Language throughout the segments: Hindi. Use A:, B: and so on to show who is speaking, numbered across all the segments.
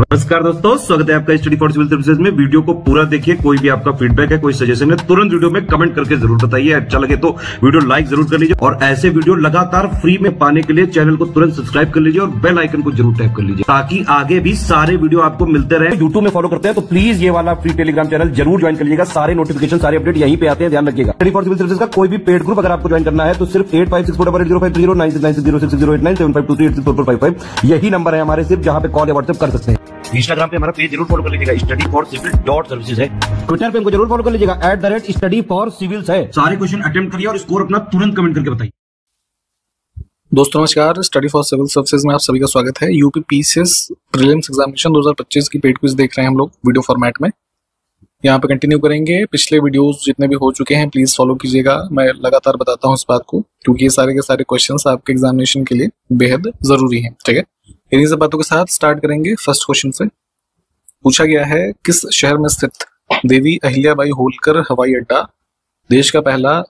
A: नमस्कार दोस्तों, स्वागत है आपका स्टडी फॉर सिविल सर्विसेज में। वीडियो को पूरा देखिए। कोई भी आपका फीडबैक है, कोई सजेशन है, तुरंत वीडियो में कमेंट करके जरूर बताइए। अच्छा लगे तो वीडियो लाइक जरूर कर लीजिए और ऐसे वीडियो लगातार फ्री में पाने के लिए चैनल को तुरंत सब्सक्राइब कर लीजिए और बेल आइकन को जरूर टैप कर लीजिए ताकि आगे भी सारे वीडियो आपको मिलते रहे। यूट्यूब में फॉलो करते हैं तो प्लीज ये वाला फ्री टेलीग्राम चैनल जरूर ज्वाइन कर लीजिएगा। सारे नोटिफिकेशन, सारे अपडेट यहीं पे आते हैं, ध्यान रखिएगा। स्टडी फॉर सिविल सर्विसेज का कोई भी पेड ग्रुप अगर आपको ज्वाइन करना है तो सिर्फ 856480560660897523864455 यही नंबर है हमारे, सिर्फ जहां पे कॉल या व्हाट्सएप कर सकते हैं। इंस्टाग्राम पे हमारा पेज जरूर फॉलो कर लीजिएगा, स्टडी फॉर सिविल .सर्विसेज है। ट्विटर पे हमको जरूर फॉलो कर लीजिएगा, @स्टडी फॉर सिविल्स है। सारे क्वेश्चन अटेम्प्ट करिए और स्कोर अपना तुरंत कमेंट करके बताइए।
B: दोस्तों नमस्कार, स्टडी फॉर सिविल सर्विसेज में आप सभी का स्वागत है। यूपी पीसीएस प्रीलिम्स एग्जामिनेशन 2025 की पेड क्विज देख रहे हैं हम लोग वीडियो फॉर्मेट में। यहाँ पे कंटिन्यू करेंगे। पिछले वीडियोस जितने भी हो चुके हैं प्लीज फॉलो कीजिएगा। मैं लगातार बताता हूँ इस बात को क्योंकि ये सारे के सारे क्वेश्चंस आपके एग्जामिनेशन के लिए बेहद जरूरी हैं। ठीक है, इन्हीं सब बातों के साथ स्टार्ट करेंगे। फर्स्ट क्वेश्चन से पूछा गया है, किस शहर में स्थित देवी अहिल्याबाई होलकर हवाई अड्डा देश का पहला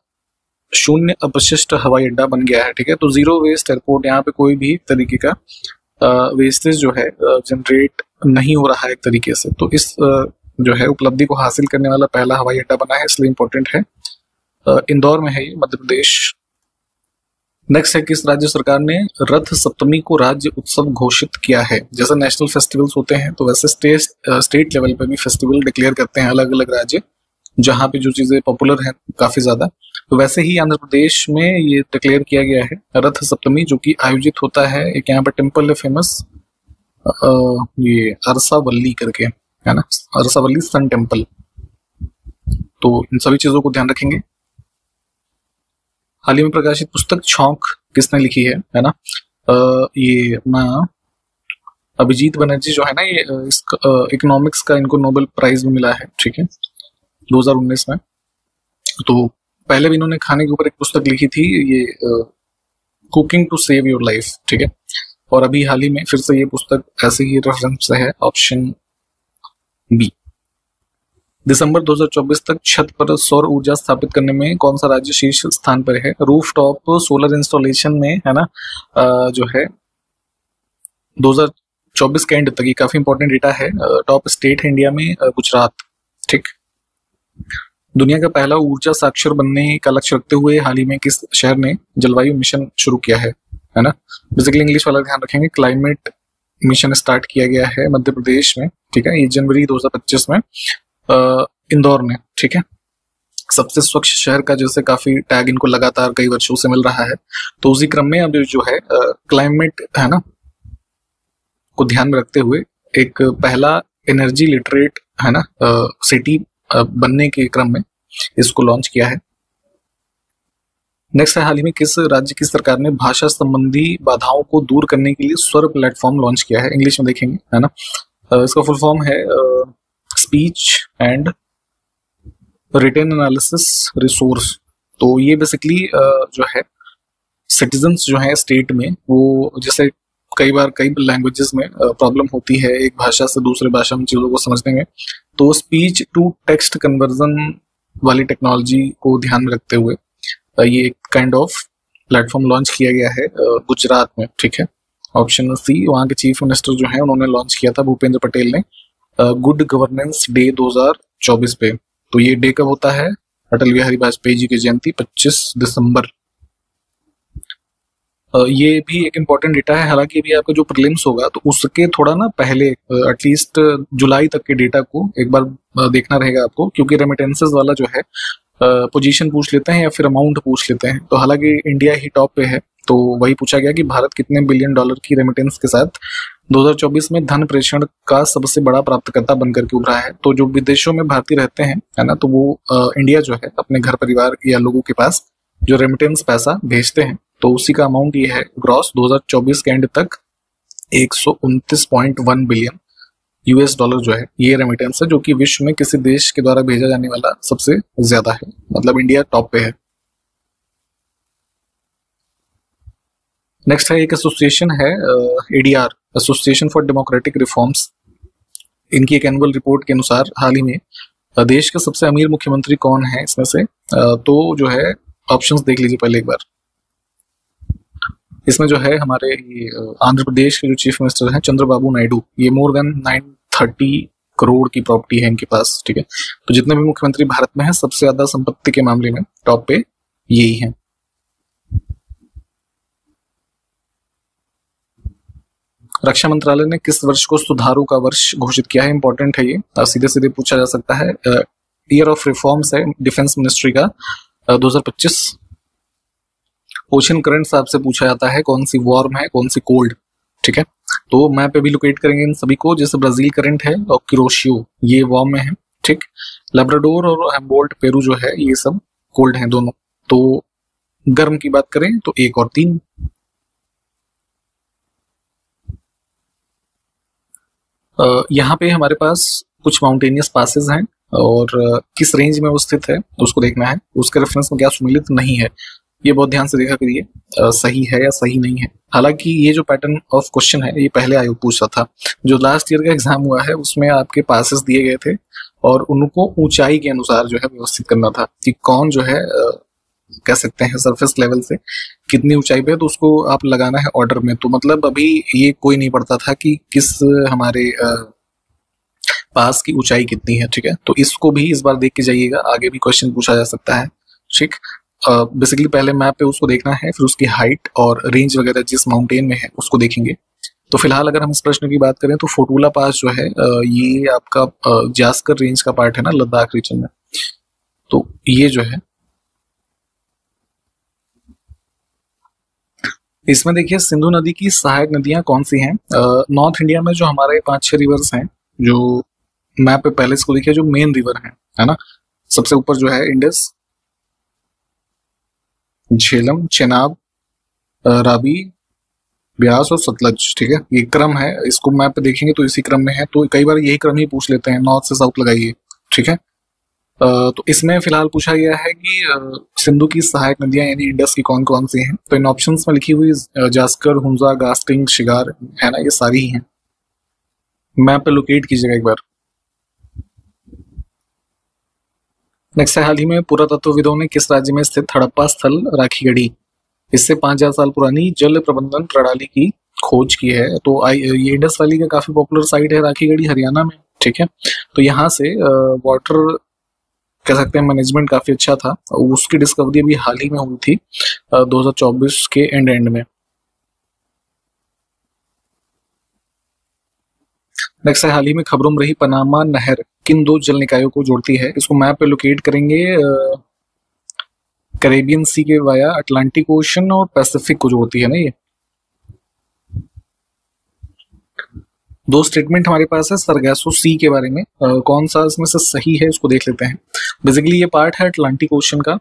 B: शून्य अपशिष्ट हवाई अड्डा बन गया है। ठीक है, तो जीरो वेस्ट एयरपोर्ट, यहाँ पे कोई भी तरीके का वेस्टेज जो है जनरेट नहीं हो रहा है एक तरीके से। तो इस जो है उपलब्धि को हासिल करने वाला पहला हवाई अड्डा बना है, इसलिए इंपॉर्टेंट है। इंदौर में है ये, मध्य प्रदेश। नेक्स्ट है, किस राज्य सरकार ने रथ सप्तमी को राज्य उत्सव घोषित किया है। जैसे नेशनल फेस्टिवल्स होते हैं तो वैसे स्टेट लेवल पे भी फेस्टिवल डिक्लेयर करते हैं अलग अलग राज्य, जहाँ पे जो चीजें पॉपुलर हैं काफी ज्यादा। तो वैसे ही आंध्र प्रदेश में ये डिक्लेयर किया गया है रथ सप्तमी, जो कि आयोजित होता है। एक यहाँ पे टेम्पल है फेमस, ये अरसावल्ली करके है ना, अरसावल्ली सन टेम्पल। तो इन सभी चीजों को ध्यान रखेंगे। हाल ही में प्रकाशित पुस्तक छौंक किसने लिखी है ना, ये अपना अभिजीत बनर्जी जो है ना, ये इकोनॉमिक्स का इनको नोबेल प्राइज भी मिला है। ठीक है, 2019 में। तो पहले भी इन्होंने खाने के ऊपर एक पुस्तक लिखी थी, ये cooking to save your life. ठीक है, और अभी हाल ही में फिर से ये पुस्तक ऐसे ही रेफरेंस से है, ऑप्शन बी। दिसंबर 2024 तक छत पर सौर ऊर्जा स्थापित करने में कौन सा राज्य शीर्ष स्थान पर है। रूफटॉप सोलर इंस्टॉलेशन में है ना, जो है 2024 के एंड तक, ये काफी इंपॉर्टेंट डेटा है। टॉप स्टेट है इंडिया में गुजरात। ठीक, दुनिया का पहला ऊर्जा साक्षर बनने का लक्ष्य रखते हुए हाल ही में किस शहर ने जलवायु मिशन शुरू किया है ना। बेसिकली इंग्लिश वाला ध्यान रखेंगे। क्लाइमेट मिशन स्टार्ट किया गया है मध्य प्रदेश में। ठीक है, ये जनवरी 2025 में इंदौर में। ठीक है, सबसे स्वच्छ शहर का जैसे काफी टैग इनको लगातार कई वर्षों से मिल रहा है, तो उसी क्रम में अब जो है क्लाइमेट है ना को ध्यान में रखते हुए एक पहला एनर्जी लिटरेट है ना सिटी बनने के क्रम में इसको लॉन्च किया है। नेक्स्ट है, हाल ही में किस राज्य की सरकार ने भाषा संबंधी बाधाओं को दूर करने के लिए स्वर प्लेटफॉर्म लॉन्च किया है। इंग्लिश में देखेंगे है ना, इसका फुल फॉर्म है speech and written analysis resource. तो ये बेसिकली जो है सिटीजन्स जो है स्टेट में, वो जैसे कई बार कई लैंग्वेजेस में प्रॉब्लम होती है एक भाषा से दूसरे भाषा में चीजों को समझने में, तो स्पीच टू टेक्स्ट कन्वर्जन वाली टेक्नोलॉजी को ध्यान में रखते हुए ये एक काइंड ऑफ प्लेटफॉर्म लॉन्च किया गया है गुजरात में। ठीक है, ऑप्शन सी, वहाँ के चीफ मिनिस्टर जो है उन्होंने लॉन्च किया था, भूपेंद्र पटेल ने, गुड गवर्नेंस डे 2024 पे। तो ये डे कब होता है, अटल बिहारी वाजपेयी जी की जयंती 25 दिसंबर। ये भी एक इम्पॉर्टेंट डेटा है। हालांकि अभी आपका जो प्रीलिम्स होगा तो उसके थोड़ा ना पहले एटलीस्ट जुलाई तक के डेटा को एक बार देखना रहेगा आपको, क्योंकि रेमिटेंसेस वाला जो है पोजीशन पूछ लेते हैं या फिर अमाउंट पूछ लेते हैं। तो हालांकि इंडिया ही टॉप पे है, तो वही पूछा गया कि भारत कितने बिलियन डॉलर की रेमिटेंस के साथ 2024 में धन प्रेषण का सबसे बड़ा प्राप्तकर्ता बनकर के उभरा है। तो जो विदेशों में भारतीय रहते हैं है ना, तो वो इंडिया जो है अपने घर परिवार या लोगों के पास जो रेमिटेंस पैसा भेजते हैं, तो उसी का अमाउंट ये है ग्रॉस 2024 के एंड तक 129.1 बिलियन यूएस डॉलर जो है ये रेमिटेंस है, जो कि विश्व में किसी देश के द्वारा भेजा जाने वाला सबसे ज्यादा है। मतलब इंडिया टॉप पे है। नेक्स्ट है, एक एसोसिएशन है ADR, association for democratic reforms. इनकी एक एनुअल रिपोर्ट के अनुसार हाल ही में देश के सबसे अमीर मुख्यमंत्री कौन है इसमें से। तो जो है ऑप्शंस देख लीजिए पहले एक बार। इसमें जो है हमारे आंध्र प्रदेश के जो चीफ मिनिस्टर हैं चंद्रबाबू नायडू, ये मोर देन 930 करोड़ की प्रॉपर्टी है इनके पास, ठीक है। तो जितने भी मुख्यमंत्री भारत में हैं सबसे ज्यादा संपत्ति के मामले में टॉप पे यही है। रक्षा मंत्रालय ने किस वर्ष को सुधारों का वर्ष घोषित किया है? इंपॉर्टेंट है ये, सीधे सीधे पूछा जा सकता है। ईयर ऑफ रिफॉर्म्स है डिफेंस मिनिस्ट्री का 2025। ओशन करंट आपसे पूछा जाता है कौन सी वार्म है कौन सी कोल्ड, ठीक है। तो मैप पे भी लोकेट करेंगे इन सभी को, जैसे ब्राजील करंट है और क्रोशियो ये वार्म में है, ठीक। लेब्राडोर और हैम्बोल्ट पेरू जो है ये सब कोल्ड हैं दोनों। तो गर्म की बात करें तो 1 और 3। यहाँ पे हमारे पास कुछ माउंटेनियस पासेस हैं और किस रेंज में वो स्थित है उसको देखना है, उसके रेफरेंस में क्या सुमेलित नहीं है, ये बहुत ध्यान से देखा करिए सही है या सही नहीं है। हालांकि ये जो पैटर्न ऑफ क्वेश्चन है ये पहले आयोग पूछता था, जो लास्ट ईयर का एग्जाम हुआ है उसमें आपके पासेस दिए गए थे और उनको ऊंचाई के अनुसार जो है व्यवस्थित करना था कि कौन जो है कह सकते हैं सरफेस लेवल से कितनी ऊंचाई पे है, तो उसको आप लगाना है ऑर्डर में। तो मतलब अभी ये कोई नहीं पड़ता था कि किस हमारे पास की ऊंचाई कितनी है, ठीक है। तो इसको भी इस बार देख के जाइएगा, आगे भी क्वेश्चन पूछा जा सकता है, ठीक। बेसिकली पहले मैप पे उसको देखना है, फिर उसकी हाइट और रेंज वगैरह जिस माउंटेन में है उसको देखेंगे। तो फिलहाल अगर हम इस प्रश्न की बात करें तो फोटूला पास जो है ये आपका जास्कर रेंज का पार्ट है ना, लद्दाख रीजन में। तो ये जो है इसमें देखिए सिंधु नदी की सहायक नदियां कौन सी हैं। नॉर्थ इंडिया में जो हमारे 5-6 रिवर्स हैं जो मैप पे पहले इसको देखिए, जो मेन रिवर है ना, सबसे ऊपर जो है इंडस, झेलम, चेनाब, रावी, ब्यास और सतलज, ठीक है। ये क्रम है, इसको मैप पे देखेंगे तो इसी क्रम में है। तो कई बार यही क्रम ही पूछ लेते हैं, नॉर्थ से साउथ लगाइए, ठीक है। तो इसमें फिलहाल पूछा गया है कि सिंधु की सहायक नदियां यानी इंडस की कौन कौन सी हैं। तो इन ऑप्शंस में लिखी हुई जास्कर, हुंजा, गास्टिंग, शिगार है ना, ये सारी ही हैं। मैप पे लोकेट कीजिएगा एक बार। नेक्स्ट है, हाल ही में पुरातत्वविदों ने किस राज्य में स्थित हड़प्पा स्थल राखीगढ़ी, इससे 5000 साल पुरानी जल प्रबंधन प्रणाली की खोज की है। तो ये इंडस वैली का काफी पॉपुलर साइट है राखीगढ़ी, हरियाणा में, ठीक है। तो यहाँ से वाटर कह सकते हैं मैनेजमेंट काफी अच्छा था, उसकी डिस्कवरी अभी हाल ही में हुई थी 2024 के एंड में। नेक्स्ट है, हाल ही में खबरों में रही पनामा नहर किन 2 जल निकायों को जोड़ती है? इसको मैप पे लोकेट करेंगे, कैरेबियन सी के वाया अटलांटिक ओशन और पैसिफिक को जोड़ती है ना ये। 2 स्टेटमेंट हमारे पास है सरगासो सी के बारे में, कौन सा इसमें से सही है उसको देख लेते हैं। बेसिकली ये पार्ट है अटलांटिक ओशन का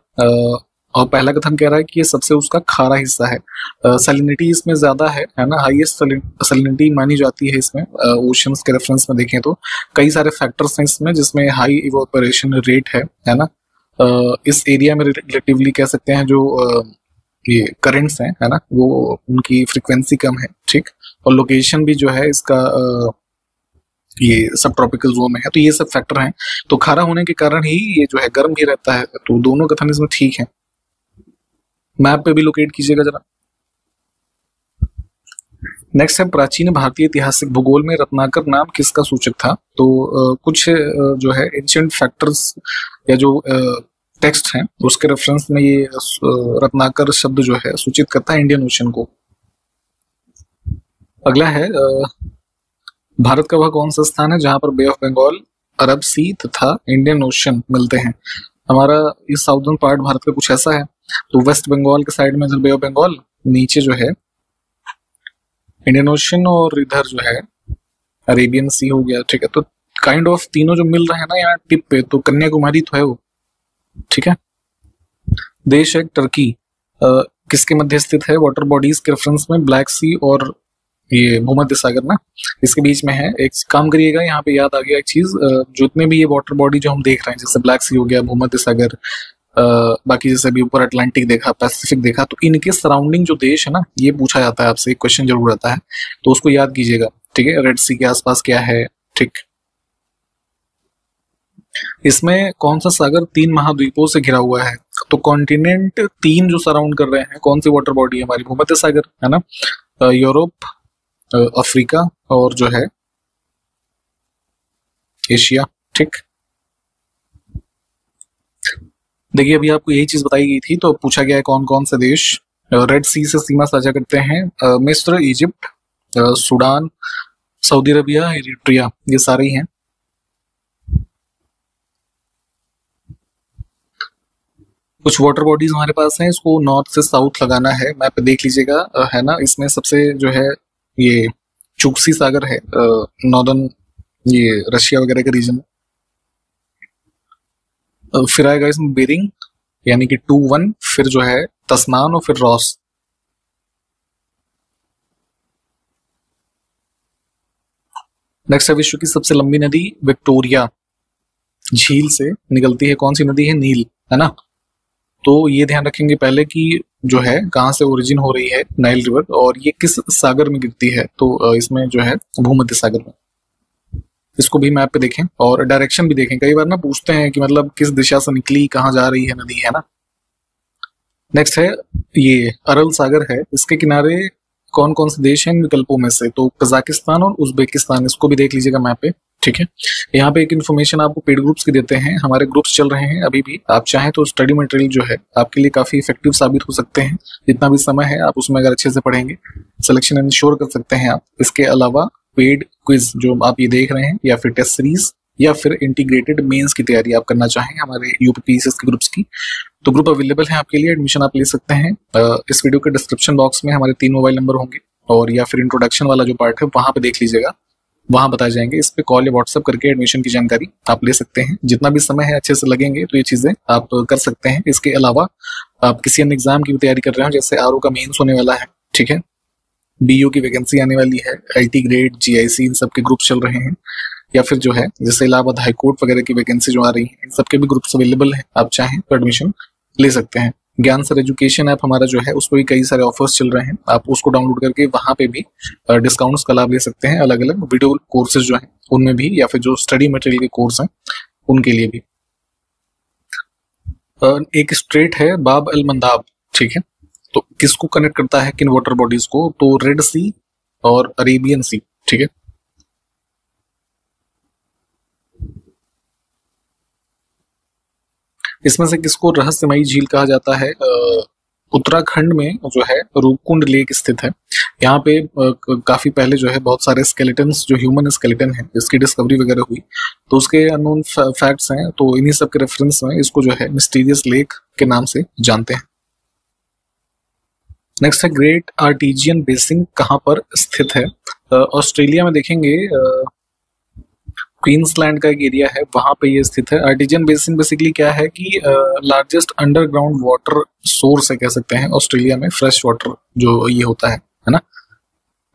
B: और पहला कथन कह रहा है कि ये सबसे उसका खारा हिस्सा है, सैलिनिटी इसमें ज्यादा है ना, हाईएस्ट सैलिनिटी मानी जाती है इसमें ओशंस के रेफरेंस में देखें तो। कई सारे फैक्टर्स हैं इसमें, जिसमें हाई इवोपरेशन रेट है ना, इस एरिया में रिलेटिवली कह सकते हैं जो ये करंट्स हैं है ना, वो उनकी फ्रीक्वेंसी कम है, ठीक। और लोकेशन भी जो है इसका ये सब ट्रॉपिकल जोन में है, तो ये सब फैक्टर हैं। तो खारा होने के कारण ही ये जो है गर्म भी रहता है, तो दोनों कथन इसमें ठीक है। मैप पे भी लोकेट कीजिएगा जरा। नेक्स्ट है, प्राचीन भारतीय ऐतिहासिक भूगोल में रत्नाकर नाम किसका सूचक था? तो कुछ जो है एंशिएंट फैक्टर्स या जो टेक्स्ट हैं उसके रेफरेंस में ये रत्नाकर शब्द जो है सूचित करता है इंडियन ओशन को। अगला है, भारत का वह कौन सा स्थान है जहां पर बे ऑफ बंगाल, अरब सी तथा इंडियन ओशन मिलते हैं? हमारा इस साउदर्न पार्ट भारत का कुछ ऐसा है। तो वेस्ट बंगाल के साइड में इधर बे ऑफ बंगाल, नीचे जो है इंडियन ओशन और इधर जो है अरेबियन सी हो गया, ठीक है। तो काइंड ऑफ तीनों जो मिल रहे हैं ना यहाँ टिप पे, तो कन्याकुमारी तो है वो, ठीक है। देश है टर्की, किसके मध्य स्थित है? वाटर बॉडीज के रेफरेंस में ब्लैक सी और ये भूमध्य सागर ना, इसके बीच में है। एक काम करिएगा, यहाँ पे याद आ गया एक चीज, जितने भी ये वाटर बॉडी जो हम देख रहे हैं, जैसे ब्लैक सी हो गया, भूमध्य सागर, बाकी जैसे अभी ऊपर अटलांटिक देखा, पैसिफिक देखा, तो इनके सराउंडिंग जो देश है ना, ये पूछा जाता है आपसे, एक क्वेश्चन जरूर आता है, तो उसको याद कीजिएगा, ठीक है। रेड सी के आसपास क्या है, ठीक। इसमें कौन सा सागर 3 महाद्वीपों से घिरा हुआ है? तो कॉन्टिनेंट 3 जो सराउंड कर रहे हैं, कौन सी वाटर बॉडी है हमारी? भूमध्य सागर, है ना, यूरोप, अफ्रीका और जो है एशिया। ठीक, देखिए अभी आपको यही चीज बताई गई थी, तो पूछा गया है कौन कौन से देश रेड सी से सीमा साझा करते हैं। मिस्र, Egypt, Sudan, Saudi Arabia, Eritrea, ये सारे ही हैं। कुछ वाटर बॉडीज हमारे पास हैं, इसको नॉर्थ से साउथ लगाना है, मैप पे देख लीजिएगा, है ना। इसमें सबसे जो है ये चुक्सी सागर है, नॉर्दर्न ये रशिया वगैरह के रीजन। फिर आएगा इसमें बेरिंग यानी कि 2-1, फिर जो है तस्मान और फिर रॉस। नेक्स्ट है विश्व की सबसे लंबी नदी विक्टोरिया झील से निकलती है, कौन सी नदी है? नील, है ना। तो ये ध्यान रखेंगे पहले कि जो है कहाँ से ओरिजिन हो रही है नाइल रिवर और ये किस सागर में गिरती है, तो इसमें जो है भूमध्य सागर में। इसको भी मैप पे देखें और डायरेक्शन भी देखें, कई बार ना पूछते हैं कि मतलब किस दिशा से निकली, कहाँ जा रही है नदी, है ना। नेक्स्ट है ये अरल सागर है, इसके किनारे कौन कौन से देश हैं इन विकल्पों में से? तो कजाकिस्तान और उज्बेकिस्तान, इसको भी देख लीजिएगा मैप पे। ठीक है, यहाँ पे एक इन्फॉर्मेशन आपको पेड ग्रुप्स की देते हैं, हमारे ग्रुप्स चल रहे हैं अभी भी, आप चाहें तो स्टडी मटेरियल जो है आपके लिए काफी इफेक्टिव साबित हो सकते हैं। जितना भी समय है आप उसमें अगर अच्छे से पढ़ेंगे सिलेक्शन इंश्योर कर सकते हैं आप। इसके अलावा पेड क्विज जो आप ये देख रहे हैं या फिर टेस्ट सीरीज या फिर इंटीग्रेटेड मेंस की तैयारी आप करना चाहें हमारे यूपीपीसीएस के ग्रुप्स की, तो ग्रुप अवेलेबल है आपके लिए, एडमिशन आप ले सकते हैं। इस वीडियो के डिस्क्रिप्शन बॉक्स में हमारे 3 मोबाइल नंबर होंगे और या फिर इंट्रोडक्शन वाला जो पार्ट है वहां पे देख लीजिएगा, वहां बताए जाएंगे। इस पे कॉल या व्हाट्सएप करके एडमिशन की जानकारी आप ले सकते हैं। जितना भी समय है अच्छे से लगेंगे तो ये चीजें आप कर सकते हैं। इसके अलावा आप किसी अन्य एग्जाम की भी तैयारी कर रहे हो, जैसे आरओ का मेंस होने वाला है, ठीक है, बीयू की वैकेंसी आने वाली है, आईटी ग्रेड, जीआईसी, इन सब के ग्रुप चल रहे हैं, या फिर जो है जैसे इलाहाबाद हाईकोर्ट वगैरह की वैकेंसी जो आ रही है, इन सबके भी ग्रुप्स अवेलेबल हैं, आप चाहें तो एडमिशन ले सकते हैं। ज्ञान सर एजुकेशन ऐप हमारा जो है उस पर भी कई सारे ऑफर्स चल रहे हैं, आप उसको डाउनलोड करके वहां पे भी डिस्काउंट्स का लाभ ले सकते हैं। अलग अलग वीडियो कोर्सेज जो हैं उनमें भी, या फिर जो स्टडी मटेरियल के कोर्स हैं उनके लिए भी। एक स्ट्रेट है बाब अल मंदाब, ठीक है, तो किसको कनेक्ट करता है, किन वाटर बॉडीज को? तो रेड सी और अरेबियन सी, ठीक है। इसमें से किसको रहस्यमयी झील कहा जाता है? उत्तराखंड में जो है रूपकुंड लेक स्थित है। यहाँ पे काफी पहले जो है बहुत सारे स्केलेटन्स, जो ह्यूमन स्केलेटन है, इसकी डिस्कवरी वगैरह हुई, तो उसके अननोन फैक्ट्स हैं, तो इन्हीं सब के रेफरेंस में इसको जो है मिस्टीरियस लेक के नाम से जानते हैं। नेक्स्ट है ग्रेट आर्टेजियन बेसिन कहाँ पर स्थित है? ऑस्ट्रेलिया में देखेंगे, क्वींसलैंड का एक एरिया है वहां पे ये स्थित है। आर्टेजियन बेसिन बेसिकली क्या है कि लार्जेस्ट अंडरग्राउंड वाटर सोर्स है, कह सकते हैं ऑस्ट्रेलिया में, फ्रेश वाटर जो ये होता है ना।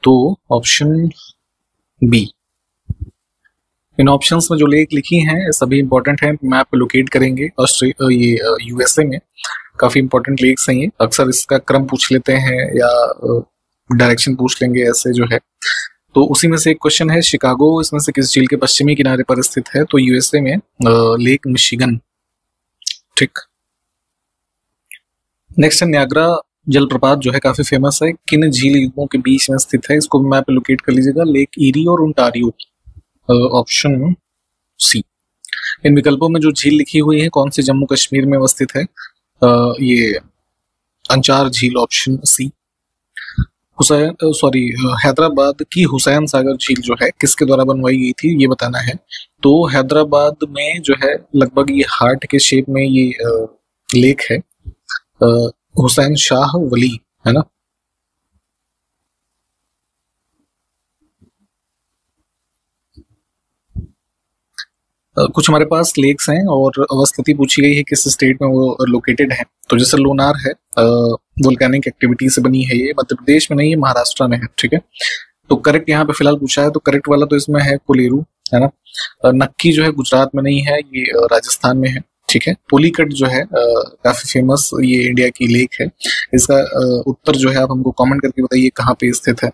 B: तो ऑप्शन बी। इन ऑप्शंस में जो लेक लिखी हैं सभी इंपॉर्टेंट हैं, मैप पे लोकेट करेंगे। ये यूएसए में काफी इंपॉर्टेंट लेक्स हैं ये, अक्सर इसका क्रम पूछ लेते हैं या डायरेक्शन पूछ लेंगे ऐसे जो है। तो उसी में से एक क्वेश्चन है, शिकागो इसमें से किस झील के पश्चिमी किनारे पर स्थित है? तो यूएसए में लेक मिशिगन, ठीक। नेक्स्ट है न्याग्रा जलप्रपात जो है काफी फेमस है, किन झील युग्मों के बीच में स्थित है? इसको भी मैप पे लोकेट कर लीजिएगा, लेक ईरी और ओंटारियो, ऑप्शन सी। इन विकल्पों में जो झील लिखी हुई है कौन से जम्मू कश्मीर में अवस्थित है? ये अंचार झील, ऑप्शन सी। हैदराबाद की हुसैन सागर झील जो है किसके द्वारा बनवाई गई थी, ये बताना है। तो हैदराबाद में जो है लगभग ये हार्ट के शेप में ये लेक है, हुसैन शाह वली, है ना। कुछ हमारे पास लेक्स हैं और अवस्थिति पूछी गई है किस स्टेट में वो लोकेटेड है। तो जैसे लोनार है, वोल्केनिक एक्टिविटी से बनी है, ये मध्य प्रदेश में नहीं है, महाराष्ट्र में है, ठीक है। तो करेक्ट यहाँ पे फिलहाल पूछा है, तो करेक्ट वाला तो इसमें है कोलेरू, है ना। नक्की जो है गुजरात में नहीं है, ये राजस्थान में है, ठीक है। पुलिकट जो है काफी फेमस ये इंडिया की लेक है, इसका उत्तर जो है आप हमको कमेंट करके बताइए कहाँ पे स्थित है।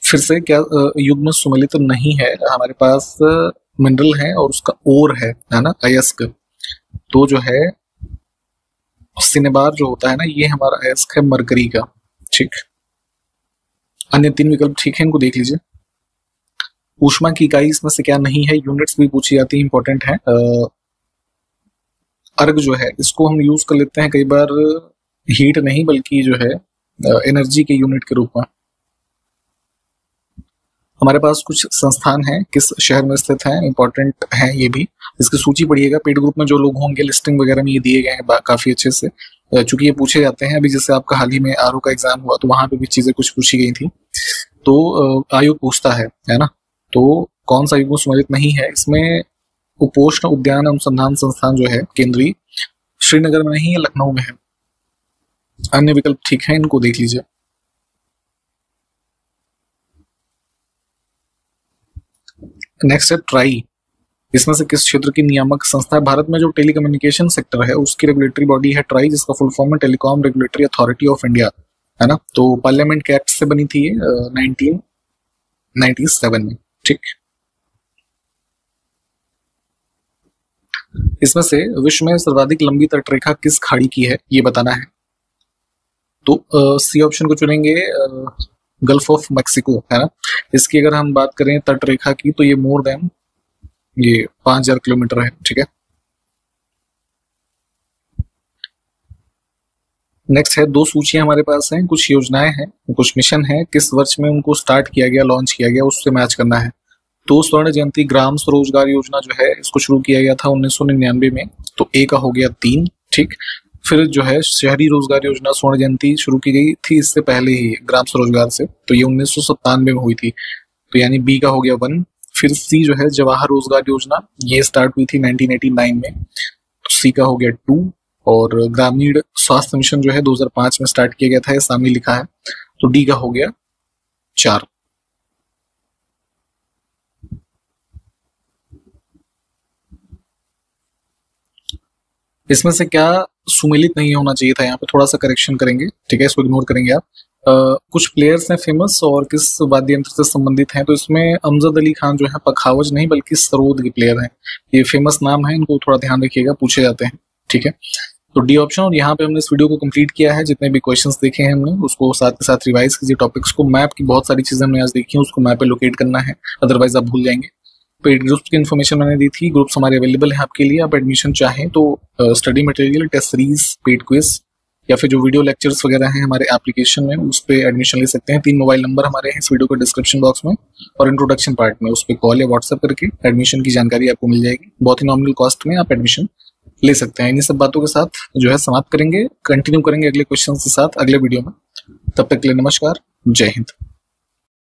B: फिर से क्या युग्म सुमेलित नहीं है, हमारे पास मिनरल है और उसका ओर है ना, अयस्क। तो जो है सिनेबार जो होता है ना, ये हमारा अयस्क है मरकरी का। ठीक, अन्य 3 विकल्प ठीक है, इनको देख लीजिए। ऊष्मा की इकाई इसमें से क्या नहीं है, यूनिट्स भी पूछी जाती है, इंपॉर्टेंट है। अर्ग जो है इसको हम यूज कर लेते हैं कई बार हीट नहीं बल्कि जो है एनर्जी के यूनिट के रूप में। हमारे पास कुछ संस्थान हैं, किस शहर में स्थित हैं, इंपॉर्टेंट है ये भी। इसकी सूची पढ़िएगा, पेड ग्रुप में जो लोग होंगे लिस्टिंग वगैरह में ये दिए गए हैं काफी अच्छे से, चूंकि ये पूछे जाते हैं। अभी जैसे आपका हाल ही में आरओ का एग्जाम हुआ तो वहां पे भी चीजें कुछ पूछी गई थी, तो आयोग पूछता है ना। तो कौन सा आयोग सम्मिलित नहीं है इसमें? उपोष्ण उद्यान अनुसंधान संस्थान जो है केंद्रीय, श्रीनगर में नहीं है, लखनऊ में है। अन्य विकल्प ठीक है, इनको देख लीजिए। नेक्स्ट है ट्राई, इसमें से किस क्षेत्र की नियामक संस्था है? भारत में जो टेलीकम्युनिकेशन सेक्टर है उसकी रेगुलेटरी बॉडी है ट्राई, जिसका फुल फॉर्म है telecom regulatory authority of India, है ना। तो पार्लियामेंट के एक्ट से बनी थी ये 1997 में। ठीक, इसमें से विश्व में सर्वाधिक लंबी तटरेखा किस खाड़ी की है ये बताना है। तो सी ऑप्शन को चुनेंगे, गल्फ ऑफ मैक्सिको, है ना। इसकी अगर हम बात करें तटरेखा की तो ये मोर देन ये 5000 किलोमीटर है। ठीक है, नेक्स्ट है 2 सूचियां हमारे पास हैं, कुछ योजनाएं हैं, कुछ मिशन है, किस वर्ष में उनको स्टार्ट किया गया, लॉन्च किया गया, उससे मैच करना है। तो स्वर्ण जयंती ग्राम स्वरोजगार योजना जो है इसको शुरू किया गया था 1999 में, तो ए का हो गया 3। ठीक, फिर जो है शहरी रोजगार योजना स्वर्ण जयंती शुरू की गई थी इससे पहले ही ग्राम स्वरोजगार से, तो ये 1997 में हुई थी, तो यानी बी का हो गया 1। फिर सी जो है जवाहर रोजगार योजना, ये स्टार्ट हुई थी 1989 में, तो सी का हो गया 2। और ग्रामीण स्वास्थ्य मिशन जो है 2005 में स्टार्ट किया गया था, ये सामने लिखा है, तो डी का हो गया 4। इसमें से क्या सुमेलित नहीं होना चाहिए था, यहाँ पे थोड़ा सा करेक्शन करेंगे। ठीक है, इसको इग्नोर करेंगे आप। कुछ प्लेयर्स हैं फेमस और किस वाद्य यंत्र से संबंधित हैं, तो इसमें अमजद अली खान जो है पखावज नहीं बल्कि सरोद के प्लेयर हैं, ये फेमस नाम है, इनको थोड़ा ध्यान रखिएगा, पूछे जाते हैं। ठीक है, तो डी ऑप्शन। और यहाँ पे हमने इस वीडियो को कंप्लीट किया है, जितने भी क्वेश्चंस देखे हैं हमने उसको साथ के साथ रिवाइज कीजिए टॉपिक्स को। मैप की बहुत सारी चीजें हमने आज देखी हैं, उसको मैप पे लोकेट करना है, अदरवाइज आप भूल जाएंगे। पेड ग्रुप्स की इन्फॉर्मेशन मैंने दी थी, ग्रुप्स हमारे अवेलेबल है आपके लिए। आप एडमिशन चाहें तो study material, test series, paid quiz या फिर जो वीडियो लेक्चर्स वगैरह हैं हमारे एप्लीकेशन में, उस पर एडमिशन ले सकते हैं। 3 मोबाइल नंबर हमारे हैं इस वीडियो के डिस्क्रिप्शन बॉक्स में, और इंट्रोडक्शन पार्ट में उस पर कॉल या व्हाट्सएप करके एडमिशन की जानकारी आपको मिल जाएगी। बहुत ही नॉमिनल कॉस्ट में आप एडमिशन ले सकते हैं। इन्हीं सब बातों के साथ जो है समाप्त करेंगे, कंटिन्यू करेंगे अगले क्वेश्चन के साथ अगले वीडियो में। तब तक के लिए नमस्कार, जय हिंद।